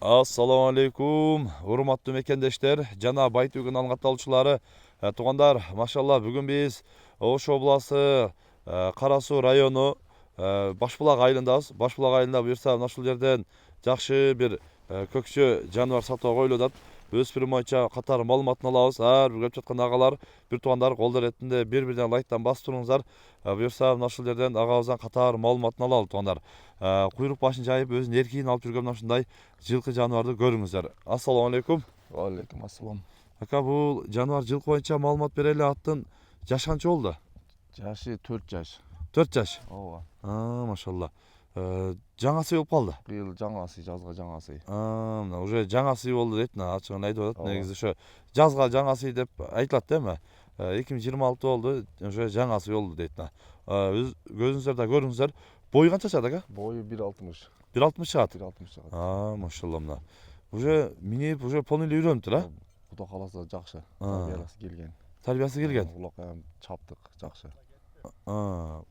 Assalamu alaikum, hurmatlı mekendештер, жана Байтөгүн алгатталуучулары, туугандар, машалла, бүгүн биз Ош областы Кара Суу району Башбулак айылындабыз. Башбулак айылында буюрса мына ушул жерден жакшы бир көкчө жаныбар сатууга коюлуп атат. Өспүрүм боюнча катар маалыматын алабыз. Ар бир көрүп жаткан агалар, бир туугандар колдор эретинде бир-бирден лайктан басып туруңуздар. Буюрса мына ушул жерден агабыздан катар маалыматын алалы туугандар. Куйрук башын жайып өзүнүн эркигин алып жүргөн мына ушундай жылкы жаныбарды көрүңүздөр. Ассалому алейкум. Алейкум ассалам. Ака, бул жаныбар жылкы боюнча маалымат берели. Аттын жашы канча болду? Жашы 4 жаш. 4 жаш. Ооба. Машалла. Жаңа сый болуп калды. Быйыл жаңа сый, жазга жаңа сый. Мына уже жаңа сый болду дейт, мына ачыгын айтып атат. Ооба. Негизи ошо жазга жаңа сый деп айтылат да эми. 2026 болду, уже жаңа сый болду дейт. Көзүңүздөр да көрүңүздөр. Бою канча чыгат ака? Бою 1.60. 1.60 чыгат. 1.60 чыгат. Машалла, мына. Уже минип, уже полный эле үйрөнүптүр, Кудай кааласа жакшы. Тарбиясы келген. Тарбиясы келген. Улакка чаптык, жакшы.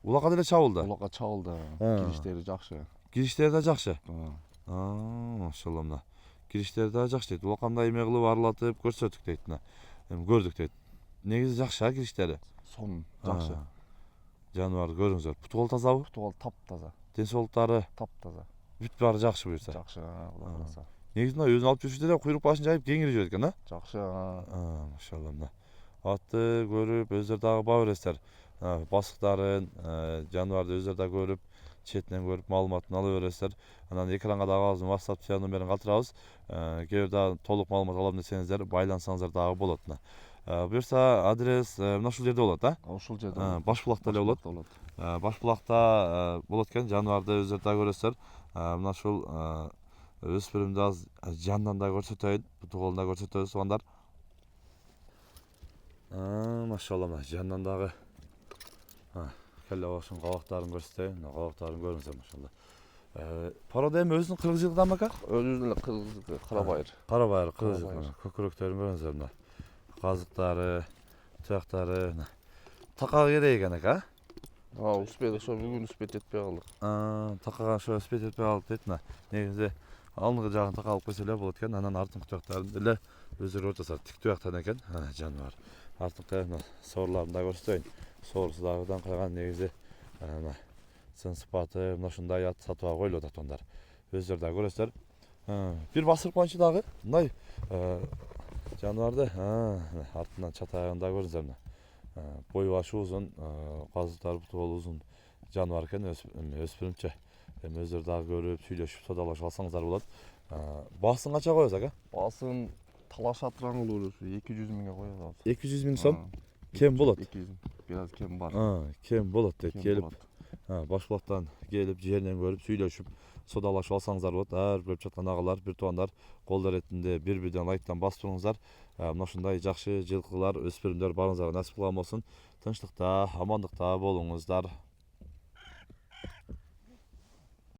Улакка деле чабылды. Улакка чабылды. Кириштери жакшы. Кириштери да жакшы. Машалла, мына. Кириштери да жакшы дейт. Улакка мындай эме кылып аралатып көрсөттүк дейт, мына. Эми көрдүк дейт. Негизи жакшы кириштери. Сон жакшы. Жаныбарды көрүңүздөр. Путугал тазабы? Путугал таптаза. Ден соолуктары Таптаза. бүт баары жакшы буюрса. Жакшы, Кудай кааласа. Негизи мына өзүн алып жүрүштө да куйрук башын жайып кеңири жүрөт экен, Жакшы. Машалла, мына. Атты көрүп, өздөрү дагы баа бересиздер. Басыктарын, жаныбарды өздөрү да көрүп, четинен көрүп, маалыматын ала бересиздер. Анан экранга дагы агабыздын WhatsApp номерин калтырабыз. Кээ бир дагы толук маалымат алам десеңиздер, байлансаңыздар дагы болот. Буюрса адрес мына ушул жерде болот, Ушул жерде. Башбулакта эле болот. Башбулакта болот экен, жаныбарды өздөрү да көрөсүздөр. Мына ушул өспүрүмдү аз жандан да көрсөтөйүн, путугалын да көрсөтөбүз туугандар. Машалла, мына жандан дагы келе башын кабактарын көрсөтөйүн. Мына кабактарын көрүңүздөр, машалла. Порода эми өзүнүн кыргыз жылкыдан ака? Өзүнүн эле кыргыз карабайыр. Карабайыр кыргыз жылкы. Көкүрөктөрүн көрүңүздөр, мына. Казыктары, тыяктары, мына. Такага керек экен ака. Успет, ошо бүгүн успет этпей калдык. Такага ошо успет этпей калдык дейт, мына. Негизи алдыңкы жагын така алып койсо эле болот экен. Анан артыңкы тыяктарын деле өздөрү көрүп жатышат. Тик тыяктан экен, жаныбар. Артыңкы мына соорларын да көрсөтөйүн. Соорусу дагы даңкайган, негизи мына сын сыпаты мына ушундай ат сатууга коюлуп атат туугандар. Өздөрү да көрөсүздөр. Бир басырып коюнчу дагы мындай жаныбарды артынан чатагын да көрүңүздөр, мына. Бою башы узун, казыктары путугалы узун жаныбар экен, өспүрүмчө. Эми өздөрү дагы көрүп, сүйлөшүп, содалашып алсаңыздар болот. Баасын канча коебуз ака? Баасын талаш атыраңыл өрөсү 200 миңге коебуз. 200 миң сом? Кем болот? 200 миң. Бир аз кем бар. Кем болот дейт. Келип, Башбулактан келип, жеринен көрүп, сүйлөшүп, содалашып алсаңыздар болот. Ар көрүп жаткан агалар, бир туугандар колдор эретинде бир-бирден лайктан басып туруңуздар. Мына ушундай жакшы жылкылар, өспүрүмдөр барыңыздарга насип кылган болсун. Тынчтыкта, амандыкта болуңуздар.